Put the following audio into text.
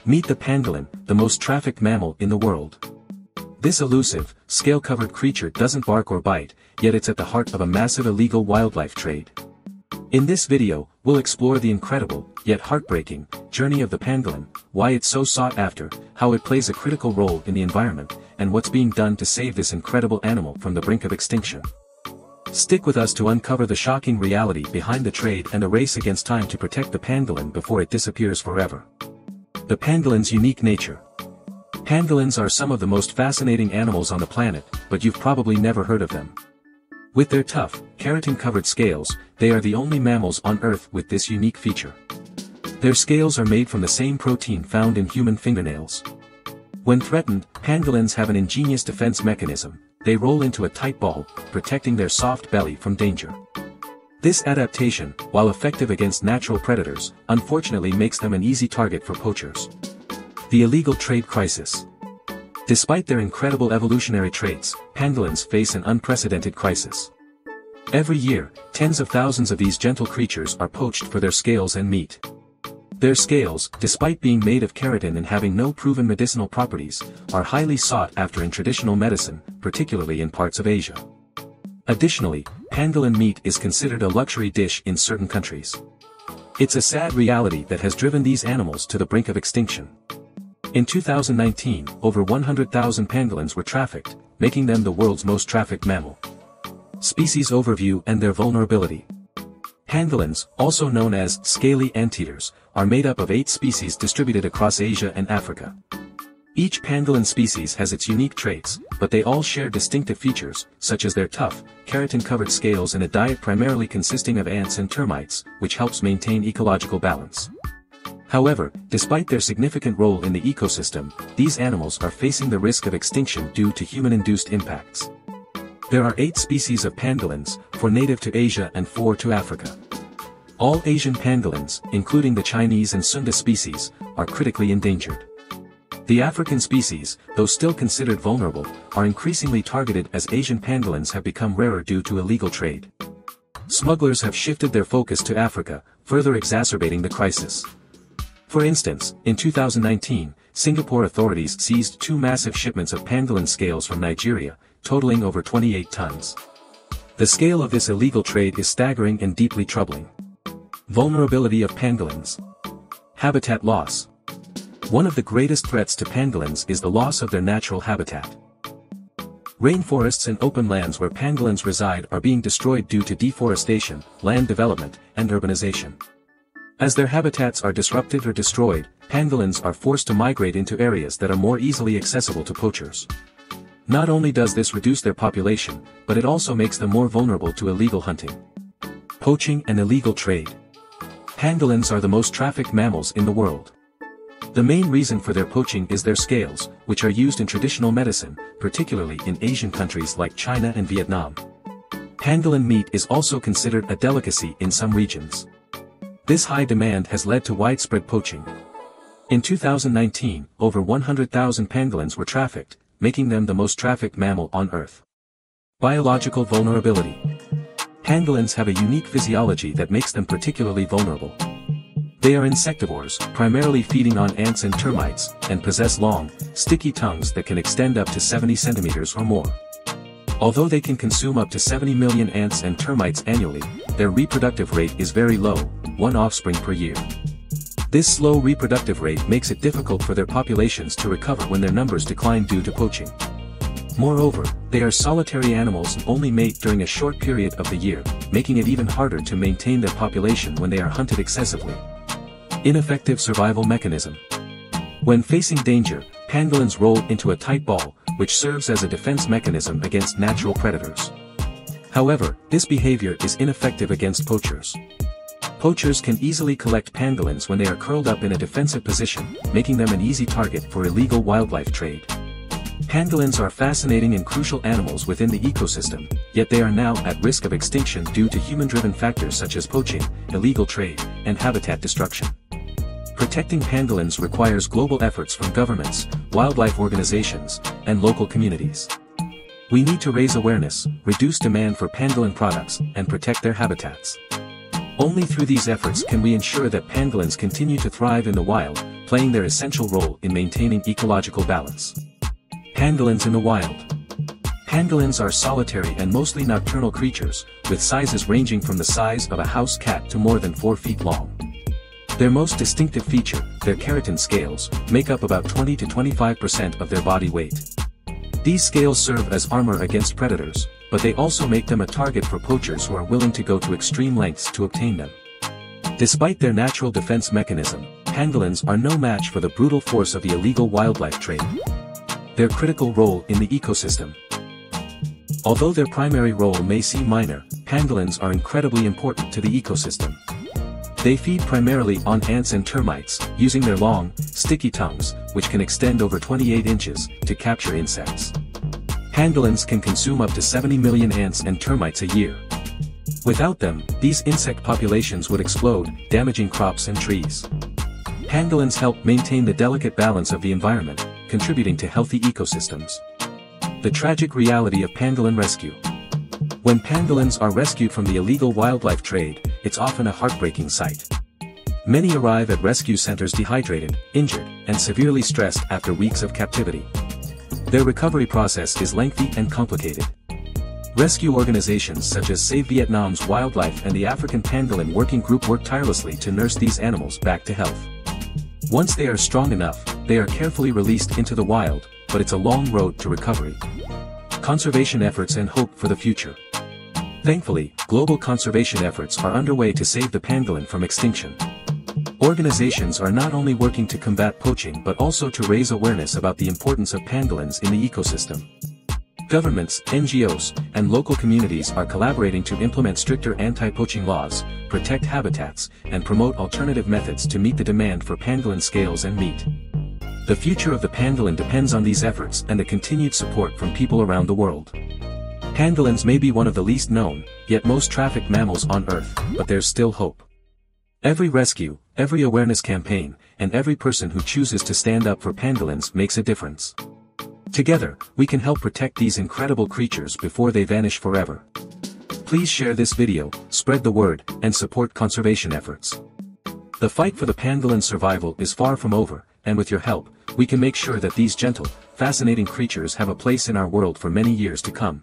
Meet the pangolin, the most trafficked mammal in the world. This elusive, scale-covered creature doesn't bark or bite, yet it's at the heart of a massive illegal wildlife trade. In this video, we'll explore the incredible, yet heartbreaking, journey of the pangolin, why it's so sought after, how it plays a critical role in the environment, and what's being done to save this incredible animal from the brink of extinction. Stick with us to uncover the shocking reality behind the trade and the race against time to protect the pangolin before it disappears forever. The pangolin's unique nature. Pangolins are some of the most fascinating animals on the planet, but you've probably never heard of them. With their tough, keratin-covered scales, they are the only mammals on Earth with this unique feature. Their scales are made from the same protein found in human fingernails. When threatened, pangolins have an ingenious defense mechanism. They roll into a tight ball, protecting their soft belly from danger. This adaptation, while effective against natural predators, unfortunately makes them an easy target for poachers. The illegal trade crisis. Despite their incredible evolutionary traits, pangolins face an unprecedented crisis. Every year, tens of thousands of these gentle creatures are poached for their scales and meat. Their scales, despite being made of keratin and having no proven medicinal properties, are highly sought after in traditional medicine, particularly in parts of Asia. Additionally, pangolin meat is considered a luxury dish in certain countries. It's a sad reality that has driven these animals to the brink of extinction. In 2019, over 100,000 pangolins were trafficked, making them the world's most trafficked mammal. Species overview and their vulnerability. Pangolins, also known as scaly anteaters, are made up of 8 species distributed across Asia and Africa. Each pangolin species has its unique traits, but they all share distinctive features, such as their tough, keratin-covered scales and a diet primarily consisting of ants and termites, which helps maintain ecological balance. However, despite their significant role in the ecosystem, these animals are facing the risk of extinction due to human-induced impacts. There are 8 species of pangolins, 4 native to Asia and 4 to Africa. All Asian pangolins, including the Chinese and Sunda species, are critically endangered. The African species, though still considered vulnerable, are increasingly targeted as Asian pangolins have become rarer due to illegal trade. Smugglers have shifted their focus to Africa, further exacerbating the crisis. For instance, in 2019, Singapore authorities seized 2 massive shipments of pangolin scales from Nigeria, totaling over 28 tons. The scale of this illegal trade is staggering and deeply troubling. Vulnerability of pangolins. Habitat loss. One of the greatest threats to pangolins is the loss of their natural habitat. Rainforests and open lands where pangolins reside are being destroyed due to deforestation, land development, and urbanization. As their habitats are disrupted or destroyed, pangolins are forced to migrate into areas that are more easily accessible to poachers. Not only does this reduce their population, but it also makes them more vulnerable to illegal hunting. Poaching and illegal trade. Pangolins are the most trafficked mammals in the world. The main reason for their poaching is their scales, which are used in traditional medicine, particularly in Asian countries like China and Vietnam. Pangolin meat is also considered a delicacy in some regions. This high demand has led to widespread poaching. In 2019, over 100,000 pangolins were trafficked, making them the most trafficked mammal on Earth. Biological vulnerability. Pangolins have a unique physiology that makes them particularly vulnerable. They are insectivores, primarily feeding on ants and termites, and possess long, sticky tongues that can extend up to 70 centimeters or more. Although they can consume up to 70 million ants and termites annually, their reproductive rate is very low, 1 offspring per year. This slow reproductive rate makes it difficult for their populations to recover when their numbers decline due to poaching. Moreover, they are solitary animals and only mate during a short period of the year, making it even harder to maintain their population when they are hunted excessively. Ineffective survival mechanism. When facing danger, pangolins roll into a tight ball, which serves as a defense mechanism against natural predators. However, this behavior is ineffective against poachers. Poachers can easily collect pangolins when they are curled up in a defensive position, making them an easy target for illegal wildlife trade. Pangolins are fascinating and crucial animals within the ecosystem, yet they are now at risk of extinction due to human-driven factors such as poaching, illegal trade, and habitat destruction. Protecting pangolins requires global efforts from governments, wildlife organizations, and local communities. We need to raise awareness, reduce demand for pangolin products, and protect their habitats. Only through these efforts can we ensure that pangolins continue to thrive in the wild, playing their essential role in maintaining ecological balance. Pangolins in the wild. Pangolins are solitary and mostly nocturnal creatures, with sizes ranging from the size of a house cat to more than 4 feet long. Their most distinctive feature, their keratin scales, make up about 20 to 25% of their body weight. These scales serve as armor against predators, but they also make them a target for poachers who are willing to go to extreme lengths to obtain them. Despite their natural defense mechanism, pangolins are no match for the brutal force of the illegal wildlife trade. Their critical role in the ecosystem. Although their primary role may seem minor, pangolins are incredibly important to the ecosystem. They feed primarily on ants and termites, using their long, sticky tongues, which can extend over 28 inches, to capture insects. Pangolins can consume up to 70 million ants and termites a year. Without them, these insect populations would explode, damaging crops and trees. Pangolins help maintain the delicate balance of the environment, contributing to healthy ecosystems. The tragic reality of pangolin rescue. When pangolins are rescued from the illegal wildlife trade, it's often a heartbreaking sight. Many arrive at rescue centers dehydrated, injured, and severely stressed after weeks of captivity. Their recovery process is lengthy and complicated. Rescue organizations such as Save Vietnam's Wildlife and the African Pangolin Working Group work tirelessly to nurse these animals back to health. Once they are strong enough, they are carefully released into the wild, but it's a long road to recovery. Conservation efforts and hope for the future. Thankfully, global conservation efforts are underway to save the pangolin from extinction. Organizations are not only working to combat poaching but also to raise awareness about the importance of pangolins in the ecosystem. Governments, NGOs, and local communities are collaborating to implement stricter anti-poaching laws, protect habitats, and promote alternative methods to meet the demand for pangolin scales and meat. The future of the pangolin depends on these efforts and the continued support from people around the world. Pangolins may be one of the least known, yet most trafficked mammals on Earth, but there's still hope. Every rescue, every awareness campaign, and every person who chooses to stand up for pangolins makes a difference. Together, we can help protect these incredible creatures before they vanish forever. Please share this video, spread the word, and support conservation efforts. The fight for the pangolin survival is far from over, and with your help, we can make sure that these gentle, fascinating creatures have a place in our world for many years to come.